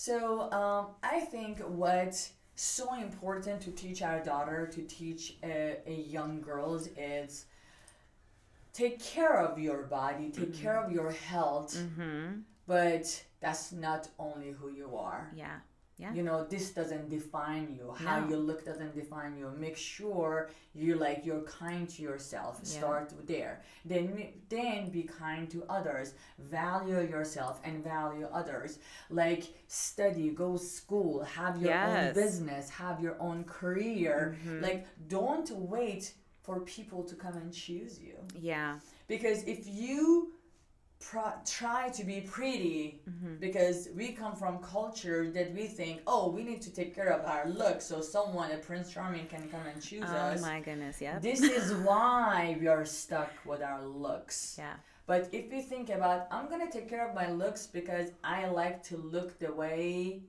So I think what's so important to teach our daughter, to teach a young girls is take care of your body, take care of your health, but that's not only who you are. Yeah. Yeah. You know, this doesn't define you. How No. you look doesn't define you. Make sure you're kind to yourself. Yeah. Start there. Then be kind to others. Value yourself and value others. Like study, go school, have your own Yes. business, have your own career. Like don't wait for people to come and choose you. Yeah. Because if you try to be pretty, because we come from culture that we think, oh, we need to take care of our looks so someone, a Prince Charming, can come and choose us. Oh my goodness, yeah. This is why we are stuck with our looks. Yeah. But if we think about, I'm gonna take care of my looks because I like to look the way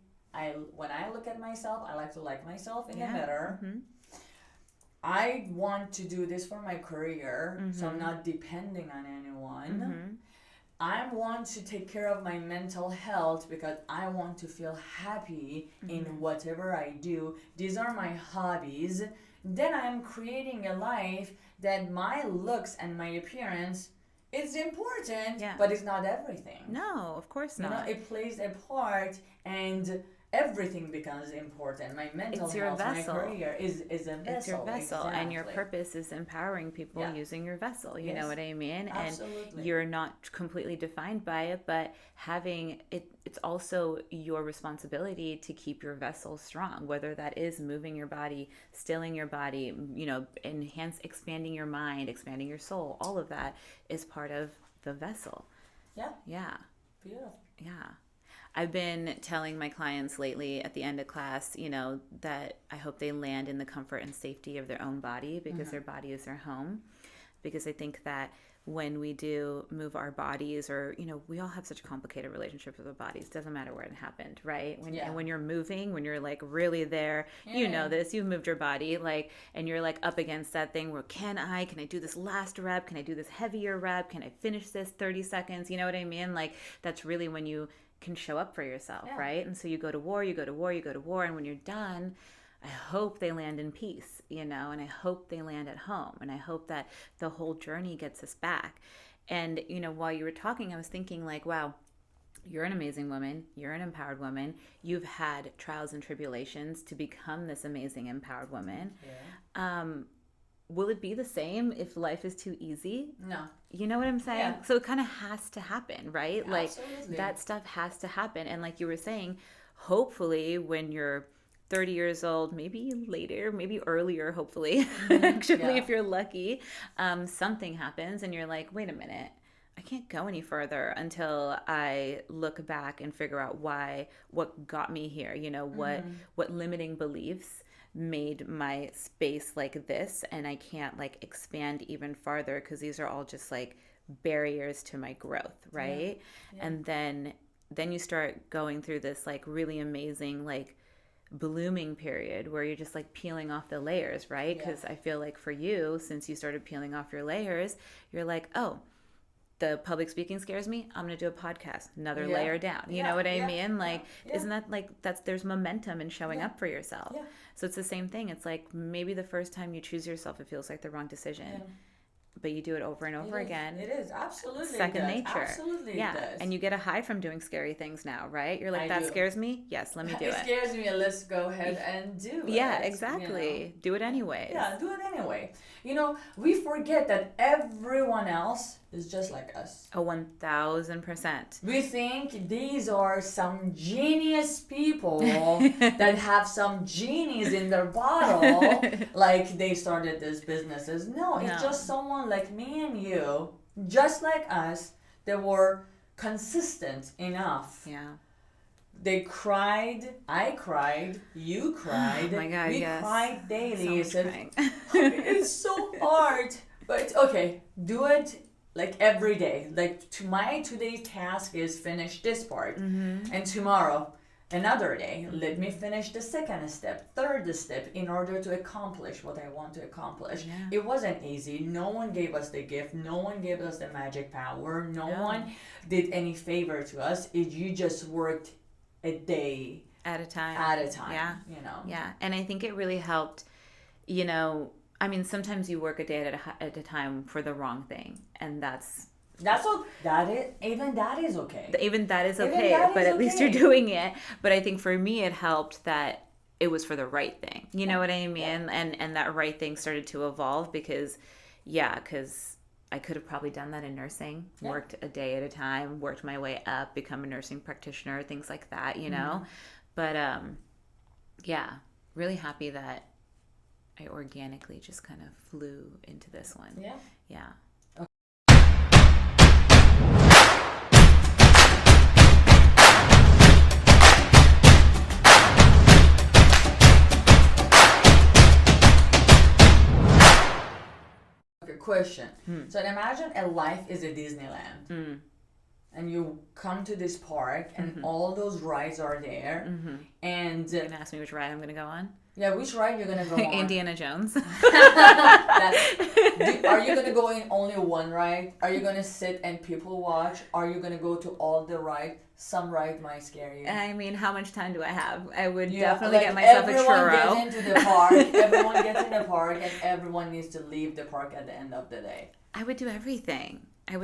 when I look at myself, I like to like myself in the mirror. I want to do this for my career, so I'm not depending on anyone. I want to take care of my mental health because I want to feel happy in whatever I do. These are my hobbies. Then I'm creating a life that my looks and my appearance is important, but it's not everything. No, of course not. You know, it plays a part, and everything becomes important. My mental health, my career is a vessel. It's your vessel, exactly. and your purpose is empowering people using your vessel. You know what I mean? Absolutely. And you're not completely defined by it, but having it, it's also your responsibility to keep your vessel strong, whether that is moving your body, stilling your body, you know, expanding your mind, expanding your soul. All of that is part of the vessel. Yeah. Yeah. Beautiful. Yeah. I've been telling my clients lately at the end of class, you know, that I hope they land in the comfort and safety of their own body because their body is their home. Because I think that when we do move our bodies, or, you know, we all have such complicated relationships with our bodies. Doesn't matter where it happened, right? And when you're moving, when you're like really there, you know this, you've moved your body, like, and you're like up against that thing where can I do this last rep? Can I do this heavier rep? Can I finish this 30 seconds? You know what I mean? Like, that's really when you can show up for yourself, right? And so you go to war, and when you're done, I hope they land in peace, you know, and I hope they land at home, and I hope that the whole journey gets us back. And, you know, while you were talking, I was thinking like, wow, you're an amazing woman, you're an empowered woman, you've had trials and tribulations to become this amazing empowered woman. Will it be the same if life is too easy? No. You know what I'm saying? Yeah. So it kind of has to happen, right? Yeah, like absolutely. That stuff has to happen. And like you were saying, hopefully when you're 30 years old, maybe later, maybe earlier, hopefully, actually, if you're lucky, something happens and you're like, wait a minute, I can't go any further until I look back and figure out what got me here, you know, what limiting beliefs made my space like this, and I can't like expand even farther because these are all just like barriers to my growth, right? And then you start going through this like really amazing like blooming period where you're just like peeling off the layers, right? Because I feel like for you, since you started peeling off your layers, you're like, oh, the public speaking scares me, I'm going to do a podcast, another layer down. You know what I mean? Like, isn't that like, there's momentum in showing up for yourself. So it's the same thing. It's like maybe the first time you choose yourself, it feels like the wrong decision. But you do it over and over again. It is, absolutely. Second nature. Absolutely, it does. And you get a high from doing scary things now, right? You're like, scares me? Yes, let me do it. It scares me, let's go ahead and do it. Yeah, exactly. You know? Do it anyway. Yeah, do it anyway. You know, we forget that everyone else is just like us. Oh, 1,000%. We think these are some genius people that have some genies in their bottle, like they started these businesses. No, it's just someone like me and you, just like us, that were consistent enough. Yeah. They cried, I cried, you cried. Oh my God, we cried daily. It's so hard. But okay, do it like every day. Like today's task is finish this part. And tomorrow, another day, let me finish the second step, third step in order to accomplish what I want to accomplish. It wasn't easy. No one gave us the gift. No one gave us the magic power. No one did any favor to us. You just worked a day at a time. Yeah. Yeah. And I think it really helped, I mean, sometimes you work a day at a time for the wrong thing. And even that is okay. But at least you're doing it. But I think for me, it helped that it was for the right thing. You know what I mean? Yeah. And that right thing started to evolve because I could have probably done that in nursing, worked a day at a time, worked my way up, become a nursing practitioner, things like that, But really happy that I organically just kind of flew into this one. Yeah. Yeah. Question. So imagine a life is a Disneyland. And you come to this park and all those rides are there. And you're gonna ask me which ride I'm gonna go on? Yeah, which ride you're gonna go on? Indiana Jones. Are you gonna go in only one ride? Are you gonna sit and people watch? Are you gonna go to all the rides? Some ride might scare you. I mean, how much time do I have? I would definitely get myself a churro. Everyone gets into the park. Everyone gets in the park, and everyone needs to leave the park at the end of the day. I would do everything. I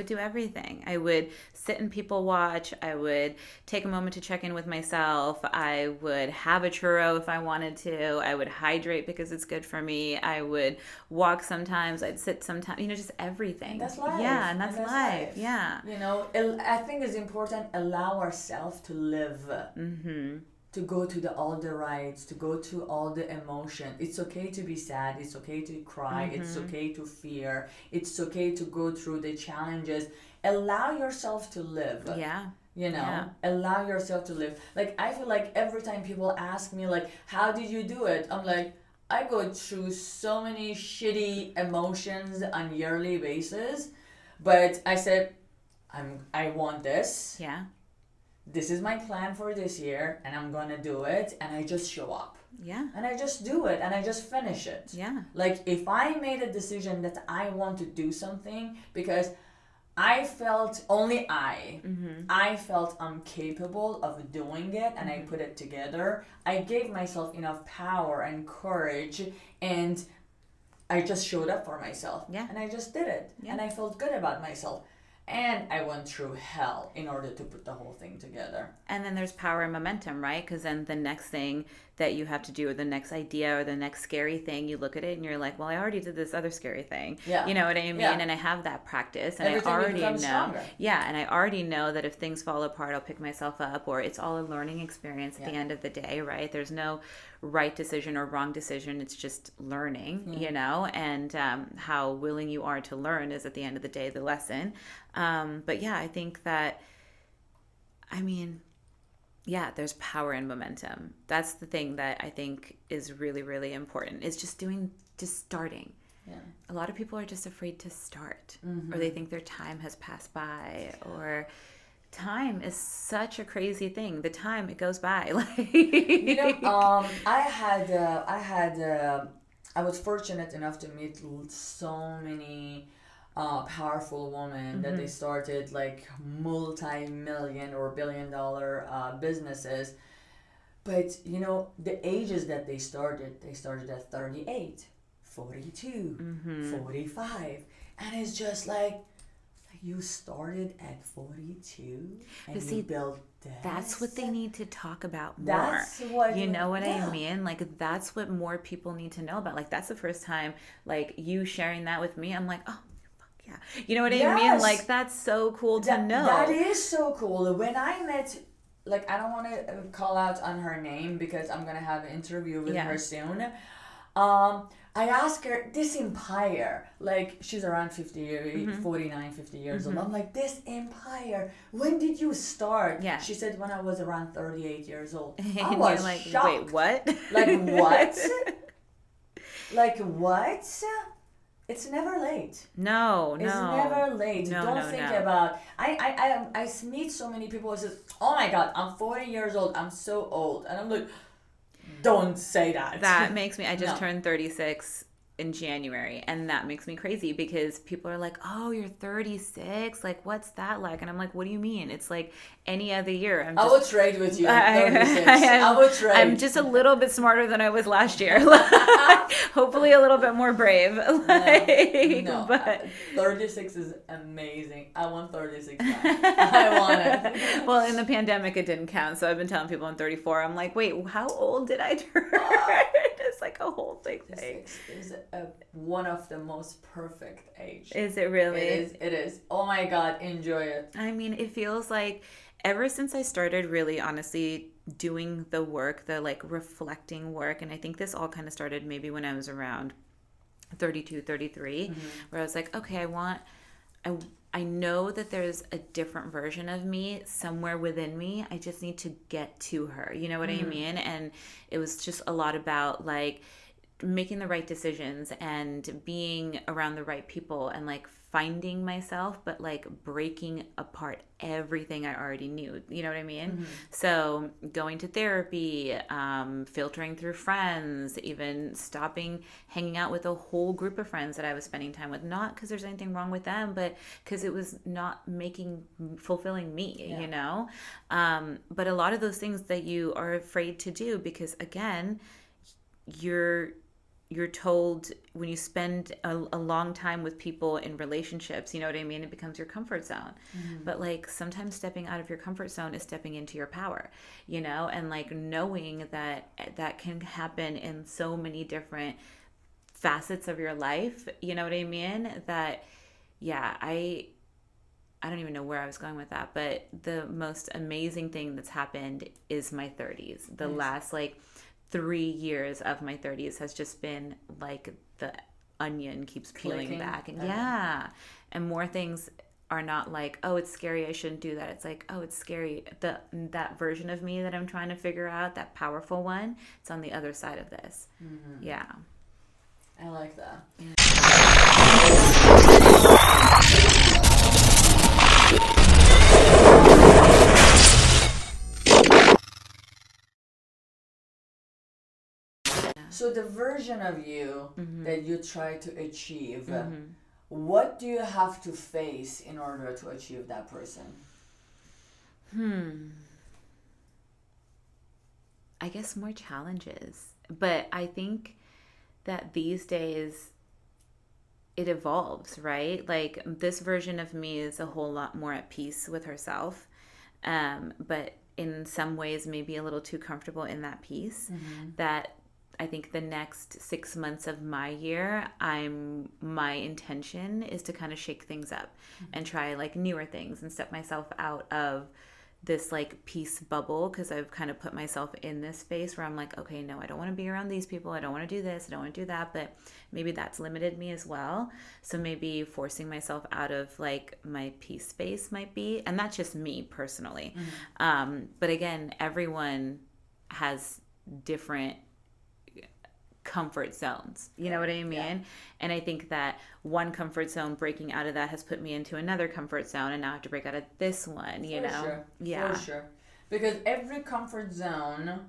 would sit and people watch. I would take a moment to check in with myself. I would have a churro if I wanted to. I would hydrate because it's good for me. I would walk sometimes. I'd sit sometimes. Just everything. And that's life. Yeah, and that's life. Yeah. I think it's important allow ourselves to live. To go to all the rides, to go to all the emotion. It's okay to be sad. It's okay to cry. It's okay to fear. It's okay to go through the challenges. Allow yourself to live. Yeah. Allow yourself to live. Like, I feel like every time people ask me, like, how did you do it? I'm like, I go through so many shitty emotions on a yearly basis. But I said, I want this. Yeah. This is my plan for this year, and I'm gonna do it, and I just show up. Yeah. And I just do it, and I just finish it. Yeah. Like, if I made a decision that I want to do something, because I felt, I felt I'm capable of doing it, and I put it together, I gave myself enough power and courage, and I just showed up for myself. Yeah. And I just did it. Yeah. And I felt good about myself. And I went through hell in order to put the whole thing together. And then there's power and momentum, right? Because then the next thing that you have to do, or the next idea, or the next scary thing, you look at it and you're like, well, I already did this other scary thing. Yeah. You know what I mean? Yeah. And I have that practice. And Everything I already know. Stronger. Yeah. And I already know that if things fall apart, I'll pick myself up, or it's all a learning experience at the end of the day, right? There's no right decision or wrong decision. It's just learning, and how willing you are to learn is at the end of the day the lesson. But yeah, I think that, there's power in momentum. That's the thing that I think is really, really important. Is just starting. Yeah. A lot of people are just afraid to start, or they think their time has passed by, or time is such a crazy thing. The time, it goes by. I was fortunate enough to meet so many powerful women that they started like multi-million or billion-dollar businesses. But the ages that they started at 38, 42, 45, and it's just like you started at 42 and you built this. That's what they need to talk about more. That's what I mean? Like, that's what more people need to know about. Like, that's the first time, like, you sharing that with me, I'm like, oh, fuck yeah. You know what I mean? Like, that's so cool to know. That is so cool. When I met, like, I don't want to call out on her name because I'm going to have an interview with her soon. I asked her, this empire, like, she's around 49, 50 years old. I'm like, this empire, when did you start? Yeah. She said, when I was around 38 years old. I was like, shocked. Wait, what? Like, what? Like, what? It's never late. No. It's never late. Don't think about. I meet so many people who says, oh my God, I'm 40 years old. I'm so old. And I'm like, don't say that. That makes me, I just turned 36 in January, and that makes me crazy because people are like, "Oh, you're 36. Like, what's that like?" And I'm like, "What do you mean? It's like any other year." I would trade with you. 36. I would trade. I'm just a little bit smarter than I was last year. Hopefully, a little bit more brave. No, but 36 is amazing. I want 36 now. I want it. Well, in the pandemic, it didn't count, so I've been telling people I'm 34. I'm like, wait, how old did I turn? It's like a whole big thing. 36 is one of the most perfect age. Is it really? It is. Oh my God, enjoy it. I mean, it feels like ever since I started really honestly doing the work, the like reflecting work, and I think this all kind of started maybe when I was around 32, 33, where I was like, okay, I know that there's a different version of me somewhere within me. I just need to get to her. You know what I mean? And it was just a lot about like making the right decisions and being around the right people and like finding myself, but like breaking apart everything I already knew. You know what I mean? So going to therapy, filtering through friends, even stopping hanging out with a whole group of friends that I was spending time with, not because there's anything wrong with them, but because it was not fulfilling me, you know? But a lot of those things that you are afraid to do, because again, you're told when you spend a long time with people in relationships, you know what I mean? It becomes your comfort zone. But like sometimes stepping out of your comfort zone is stepping into your power, you know? And like knowing that can happen in so many different facets of your life, you know what I mean? That, yeah, I don't even know where I was going with that, but the most amazing thing that's happened is my 30s. The last like 3 years of my 30s has just been like the onion keeps peeling back. And and more things are not like, oh, it's scary, I shouldn't do that. It's like, oh, it's scary. That version of me that I'm trying to figure out, that powerful one, it's on the other side of this. Yeah. I like that. So the version of you that you try to achieve, what do you have to face in order to achieve that person? I guess more challenges. But I think that these days it evolves, right? Like this version of me is a whole lot more at peace with herself. But in some ways maybe a little too comfortable in that peace that I think the next 6 months of my year, my intention is to kind of shake things up and try like newer things and step myself out of this like peace bubble, because I've kind of put myself in this space where I'm like, okay, no, I don't want to be around these people. I don't want to do this. I don't want to do that. But maybe that's limited me as well. So maybe forcing myself out of like my peace space might be, and that's just me personally. But again, everyone has different comfort zones, you know what I mean? And I think that one comfort zone, breaking out of that, has put me into another comfort zone, and now I have to break out of this one, you know? Sure. Yeah, for sure. Because every comfort zone,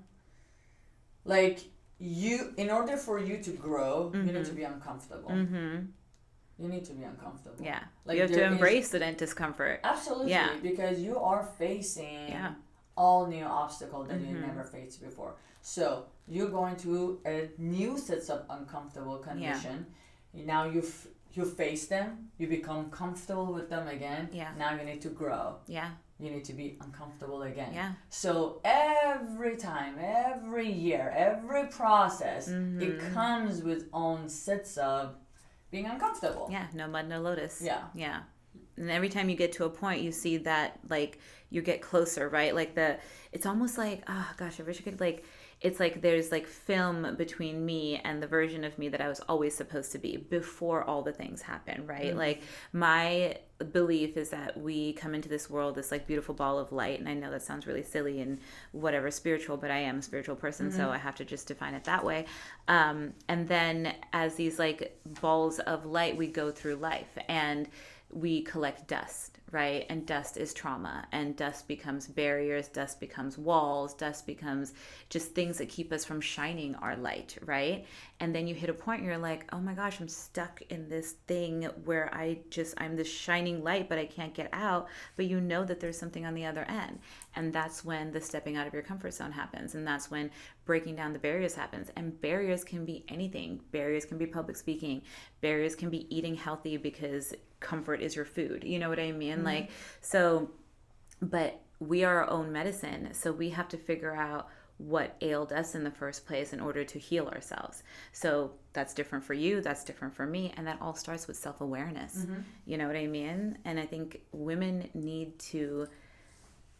like you, in order for you to grow, you need to be uncomfortable. You need to be uncomfortable. Yeah, like you have to embrace the discomfort. Absolutely, because you are facing all new obstacles that you never faced before. So you're going to a new set of uncomfortable condition. Now you face them, you become comfortable with them again. Now you need to grow. You need to be uncomfortable again. So every time, every year, every process, it comes with own sets of being uncomfortable. No mud, no lotus. And every time you get to a point, you see that like you get closer, right? Like it's almost like, oh gosh, I wish I could like, it's like there's like film between me and the version of me that I was always supposed to be before all the things happen, right? Like my belief is that we come into this world, this like beautiful ball of light. And I know that sounds really silly and whatever spiritual, but I am a spiritual person. So I have to just define it that way. And then as these like balls of light, we go through life, and we collect dust, right? And dust is trauma, and dust becomes barriers, dust becomes walls, dust becomes just things that keep us from shining our light, right? And then you hit a point where you're like, oh my gosh, I'm stuck in this thing where I'm this shining light, but I can't get out. But you know that there's something on the other end. And that's when the stepping out of your comfort zone happens. And that's when breaking down the barriers happens. And barriers can be anything. Barriers can be public speaking. Barriers can be eating healthy because comfort is your food. You know what I mean? Like, so, but we are our own medicine. So we have to figure out what ailed us in the first place in order to heal ourselves. So that's different for you, that's different for me, and that all starts with self-awareness. You know what I mean? And I think women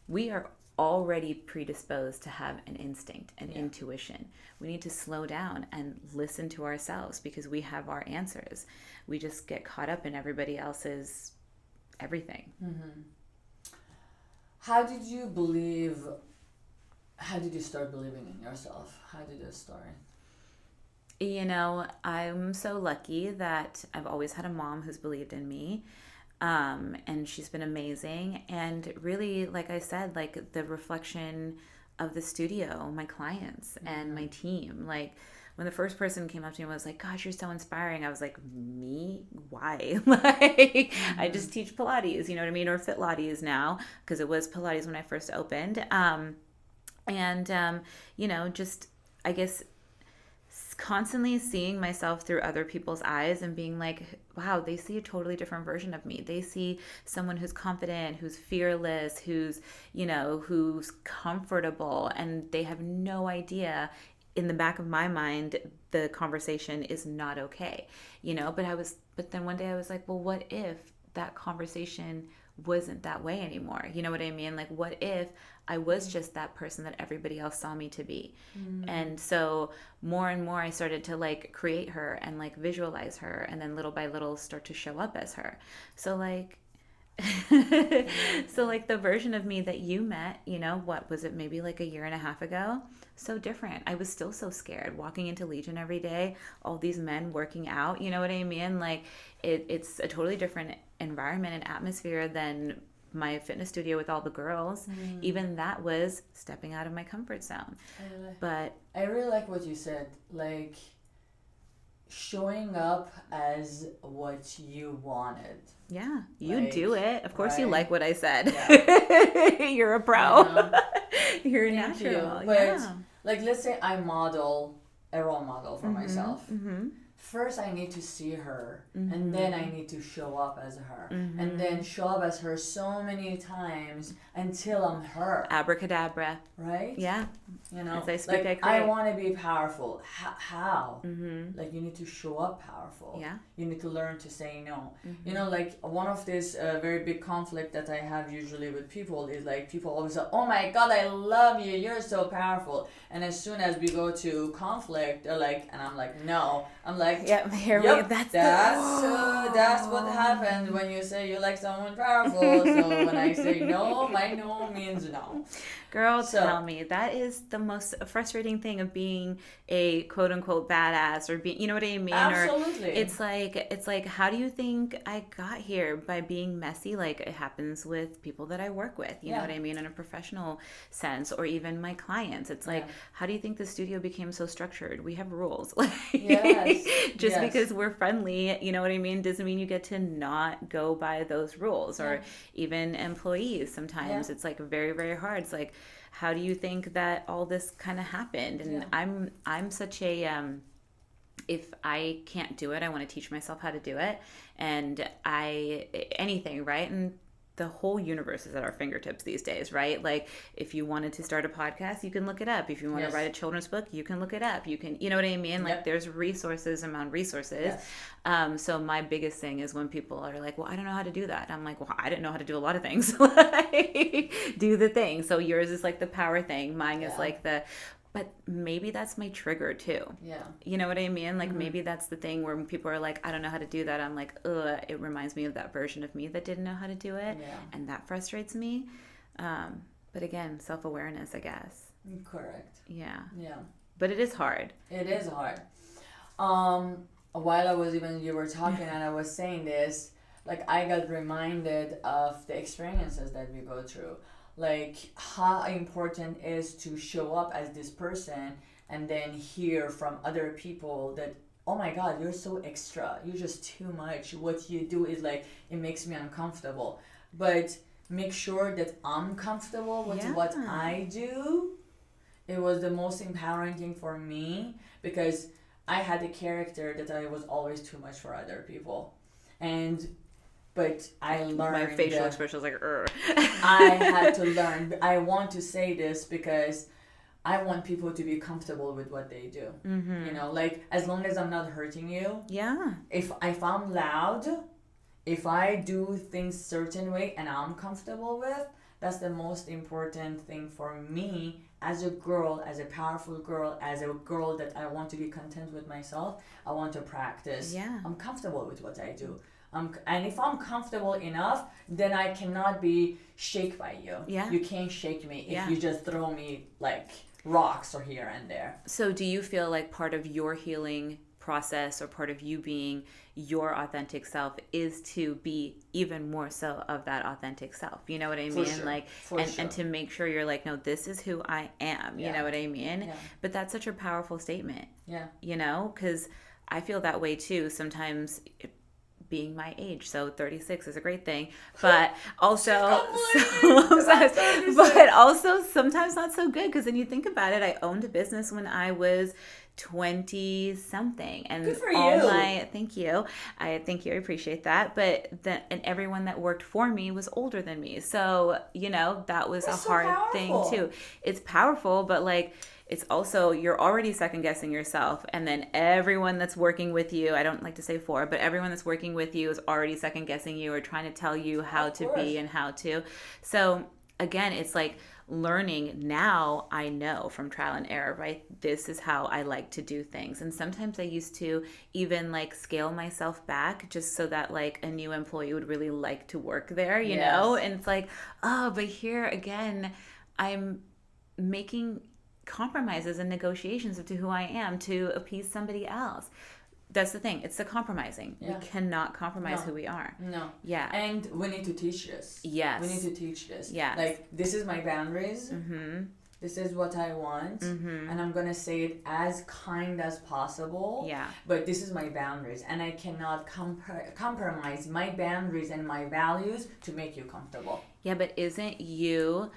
we are already predisposed to have an instinct, an intuition. We need to slow down and listen to ourselves because we have our answers. We just get caught up in everybody else's everything. How did you start believing in yourself? How did it start? You know, I'm so lucky that I've always had a mom who's believed in me. And she's been amazing. And really, like I said, like the reflection of the studio, my clients and my team, like when the first person came up to me and was like, gosh, you're so inspiring. I was like, me? Why? Like, I just teach Pilates, you know what I mean? Or Fit Lattes now, because it was Pilates when I first opened. You know, just, I guess, constantly seeing myself through other people's eyes and being like, wow, they see a totally different version of me. They see someone who's confident, who's fearless, who's comfortable, and they have no idea. In the back of my mind, the conversation is not okay, but then one day I was like, well, what if that conversation wasn't that way anymore? You know what I mean? Like, what if I was just that person that everybody else saw me to be? And so more and more I started to like create her and like visualize her, and then little by little start to show up as her. So like so like the version of me that you met, what was it, maybe like a year and a half ago? So different. I was still so scared walking into Legion every day, all these men working out, you know what I mean? Like it's a totally different environment and atmosphere than my fitness studio with all the girls. Even that was stepping out of my comfort zone. But I really like what you said, like showing up as what you wanted. Yeah, you do it. Of course, you like what I said. Yeah. You're a pro. You're Thank natural. you. But like, let's say I model a role model for myself. First, I need to see her, and then I need to show up as her, and then show up as her so many times until I'm her. Abracadabra. Right? Yeah. As I speak, like, I want to be powerful. How? Like, you need to show up powerful. Yeah. You need to learn to say no. Like one of this very big conflict that I have usually with people is like people always say, "Oh my God, I love you. You're so powerful." And as soon as we go to conflict, they're like, and I'm like, no. I'm like, that's what happened when you say you like someone powerful. So when I say no, my no means no. Girl, tell me, that is the most frustrating thing of being a quote unquote badass, or being, you know what I mean? Absolutely. Or it's like, how do you think I got here? By being messy, like it happens with people that I work with, you know what I mean, in a professional sense, or even my clients. It's like, how do you think the studio became so structured? We have rules. Just because we're friendly, you know what I mean, doesn't mean you get to not go by those rules. Or even employees, sometimes it's like very, very hard. It's like, how do you think that all this kind of happened? And I'm such a if I can't do it, I want to teach myself how to do it. And anything, right? And the whole universe is at our fingertips these days, right? Like if you wanted to start a podcast, you can look it up. If you want to write a children's book, you can look it up. You can, you know what I mean? Like there's resources among resources. So my biggest thing is when people are like, well, I don't know how to do that. I'm like, well, I didn't know how to do a lot of things. Like, do the thing. So yours is like the power thing. Mine is like but maybe that's my trigger too. Yeah. You know what I mean? Like maybe that's the thing where people are like, I don't know how to do that. I'm like, it reminds me of that version of me that didn't know how to do it. Yeah. And that frustrates me. But again, self-awareness, I guess. Correct. Yeah. Yeah. But it is hard. It is hard. While you were talking and I was saying this, like I got reminded of the experiences that we go through, like how important is to show up as this person and then hear from other people that, oh my god, you're so extra, you're just too much, what you do is like, it makes me uncomfortable. But make sure that I'm comfortable with what I do. It was the most empowering thing for me, because I had a character that I was always too much for other people. But I learned. My facial expression was like, I had to learn. I want to say this because I want people to be comfortable with what they do. You know, like, as long as I'm not hurting you. Yeah. If I'm loud, if I do things certain way and I'm comfortable with, that's the most important thing for me as a girl, as a powerful girl, as a girl that I want to be content with myself. I want to practice. Yeah. I'm comfortable with what I do. And if I'm comfortable enough, then I cannot be shaken by you. Yeah. You can't shake me if you just throw me like rocks or here and there. So do you feel like part of your healing process, or part of you being your authentic self, is to be even more so of that authentic self? You know what I mean? Sure. Like, and to make sure you're like, no, this is who I am. You know what I mean? Yeah. But that's such a powerful statement. Yeah. You know, because I feel that way too. Sometimes being my age, so 36 is a great thing, but also sometimes not so good, because then you think about it, I owned a business when I was 20 something, and good for you. Thank you, I appreciate that, but and everyone that worked for me was older than me, so you know, that was That's a hard thing too. It's powerful, but like, it's also, you're already second guessing yourself, and then everyone that's working with you, I don't like to say for, but everyone that's working with you is already second guessing you or trying to tell you how to be and how to. So again, it's like learning. Now I know from trial and error, right? This is how I like to do things. And sometimes I used to even like scale myself back just so that like a new employee would really like to work there, you know? And it's like, oh, but here again, I'm making compromises and negotiations of to who I am to appease somebody else. That's the thing. It's the compromising. We cannot compromise who we are. No. Yeah. And we need to teach this. Yes. We need to teach this. Yes. Like, this is my boundaries. This is what I want. And I'm going to say it as kind as possible. Yeah. But this is my boundaries. And I cannot compromise my boundaries and my values to make you comfortable. Yeah, but isn't you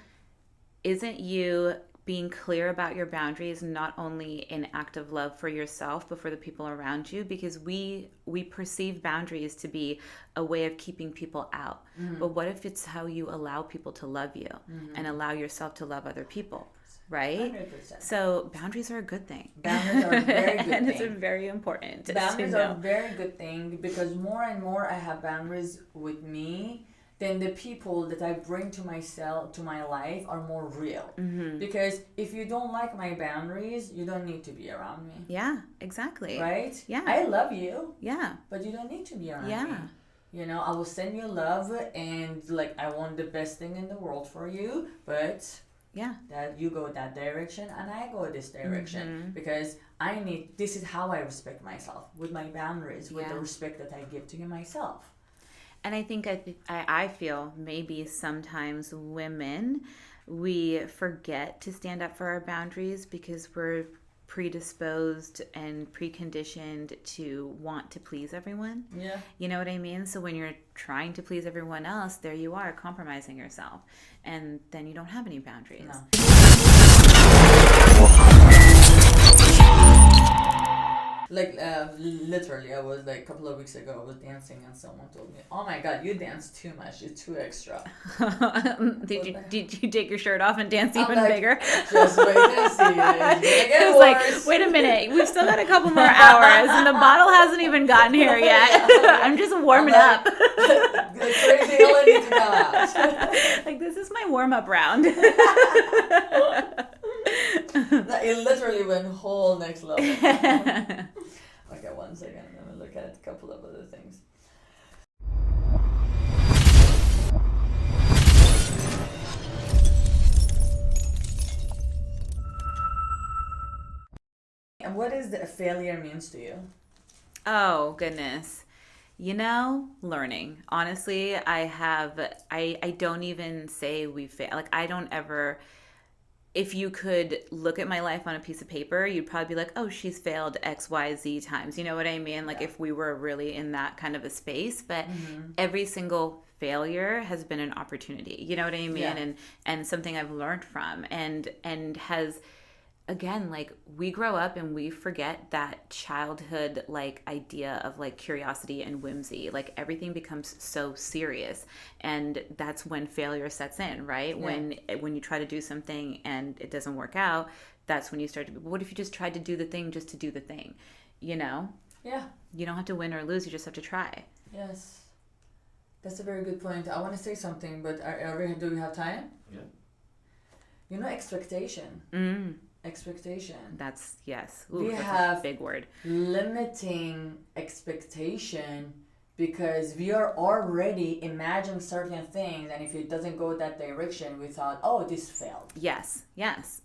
being clear about your boundaries not only an act of love for yourself, but for the people around you? Because we perceive boundaries to be a way of keeping people out. But what if it's how you allow people to love you and allow yourself to love other people, right? 100%. So boundaries are a good thing. Boundaries are a very good thing. And it's very important. Boundaries are a very good thing, because more and more I have boundaries with me, then the people that I bring to myself, to my life, are more real. Because if you don't like my boundaries, you don't need to be around me. Yeah, exactly. Right? Yeah. I love you. Yeah. But you don't need to be around me. You know, I will send you love, and like, I want the best thing in the world for you, but that you go that direction and I go this direction, because this is how I respect myself, with my boundaries, with the respect that I give to myself. And I think I feel maybe sometimes women, we forget to stand up for our boundaries because we're predisposed and preconditioned to want to please everyone. Yeah. You know what I mean? So when you're trying to please everyone else, there you are compromising yourself. And then you don't have any boundaries. No. Like, literally, I was like, a couple of weeks ago, I was dancing and someone told me, oh my god, you dance too much, you're too extra. Did you take your shirt off and dance even bigger? Just wait and see. It was like, wait a minute, we've still got a couple more hours and the bottle hasn't even gotten here yet. I'm just warming up. The crazy Helen needs to come out. Like, this is my warm-up round. It literally went whole next level. Okay, one second. I'm going to look at a couple of other things. And what is the failure means to you? Oh, goodness. Learning. Honestly, I don't even say we fail. Like, I don't ever, if you could look at my life on a piece of paper, you'd probably be like, oh, she's failed X, Y, Z times. You know what I mean? Like, if we were really in that kind of a space, but every single failure has been an opportunity. You know what I mean? And something I've learned from, and has, again, like, we grow up and we forget that childhood like idea of like curiosity and whimsy. Like, everything becomes so serious, and that's when failure sets in, right? When you try to do something and it doesn't work out, that's when you start to be, what if you just tried to do the thing just to do the thing? You don't have to win or lose, you just have to try. Yes, that's a very good point. I want to say something, but do we have time? Yeah. Expectation. Expectation. That's, yes. We that's have a big word. Limiting expectation because we are already imagining certain things, and if it doesn't go that direction, we thought, oh, this failed. Yes.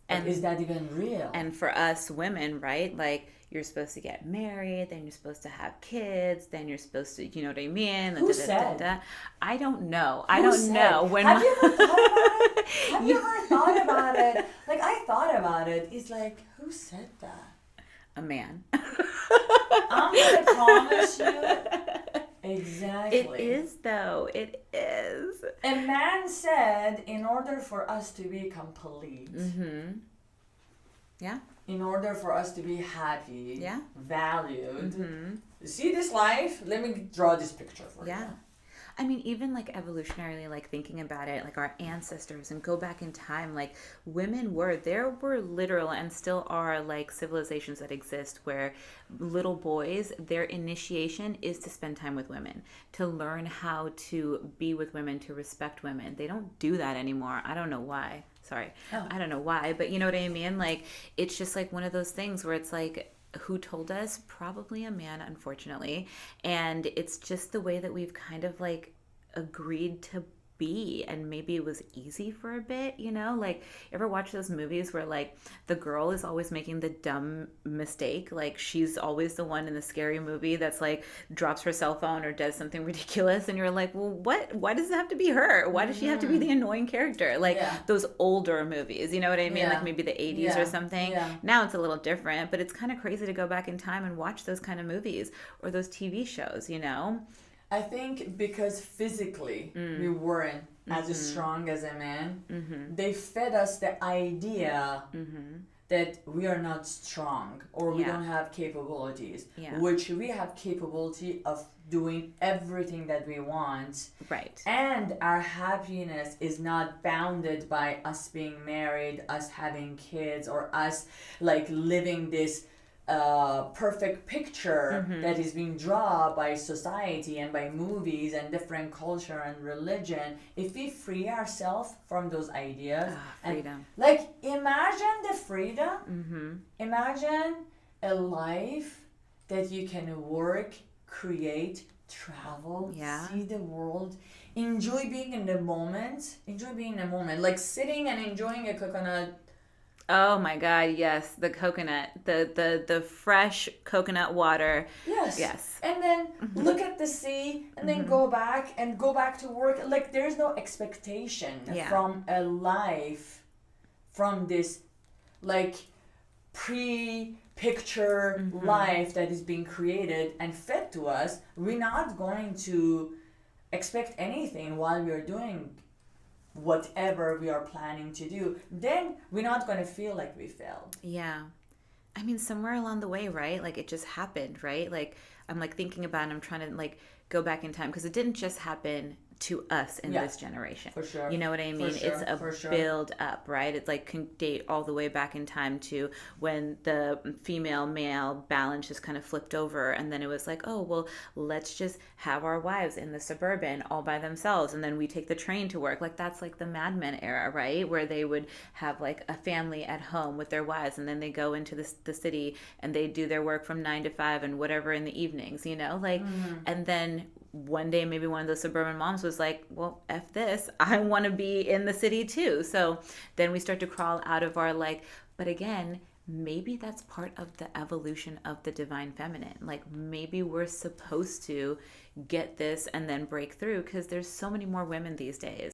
And is that even real? And for us women, right? Like, you're supposed to get married, then you're supposed to have kids, then you're supposed to, you know what I mean? Who said? I don't know. Have you ever thought about it? Have you ever thought about it? Like, I thought about it. It's like, who said that? A man. I'm going to promise you. Exactly. It is, though. It is. A man said, in order for us to be complete. Yeah. In order for us to be happy, valued, see this life? Let me draw this picture for you. I mean, even like evolutionarily, like thinking about it, like our ancestors, and go back in time, like there were literal and still are like civilizations that exist where little boys, their initiation is to spend time with women, to learn how to be with women, to respect women. They don't do that anymore. I don't know why. I don't know why, but you know what I mean? Like, it's just like one of those things where it's like, who told us? Probably a man, unfortunately. And it's just the way that we've kind of like agreed to be, and maybe it was easy for a bit, like, ever watch those movies where like the girl is always making the dumb mistake, like she's always the one in the scary movie that's like drops her cell phone or does something ridiculous, and you're like, well, why does it have to be her? Why does she have to be the annoying character? Like, those older movies, you know what I mean? Like maybe the 80s or something. Now it's a little different, but it's kind of crazy to go back in time and watch those kind of movies or those TV shows, I think because physically we weren't as strong as a man, they fed us the idea that we are not strong or we don't have capabilities, which we have capability of doing everything that we want. Right. And our happiness is not bounded by us being married, us having kids, or us like living this perfect picture that is being drawn by society and by movies and different culture and religion. If we free ourselves from those ideas, freedom. And, like, imagine the freedom. Imagine a life that you can work, create, travel, see the world, enjoy being in the moment. Like sitting and enjoying a coconut. Oh my God, yes, the coconut, the fresh coconut water. Yes. And then look at the sea and then go back to work. Like, there's no expectation from a life, from this like pre-picture life that is being created and fed to us. We're not going to expect anything while we're doing whatever we are planning to do. Then we're not going to feel like we failed. Yeah. I mean, somewhere along the way, right? Like, it just happened, right? Like, I'm like thinking about it and I'm trying to like go back in time, because it didn't just happen to us in this generation. For sure. You know what I mean? It's a build up, right? It's like can date all the way back in time to when the female male balance just kind of flipped over, and then it was like, oh, well, let's just have our wives in the suburban all by themselves, and then we take the train to work. Like, that's like the Mad Men era, right? Where they would have like a family at home with their wives, and then they go into the city and they do their work from 9 to 5 and whatever in the evenings, like, and then one day maybe one of those suburban moms was like, well, F this, I want to be in the city too. So then we start to crawl out of our like, but again, maybe that's part of the evolution of the divine feminine. Like maybe we're supposed to get this and then break through, because there's so many more women these days.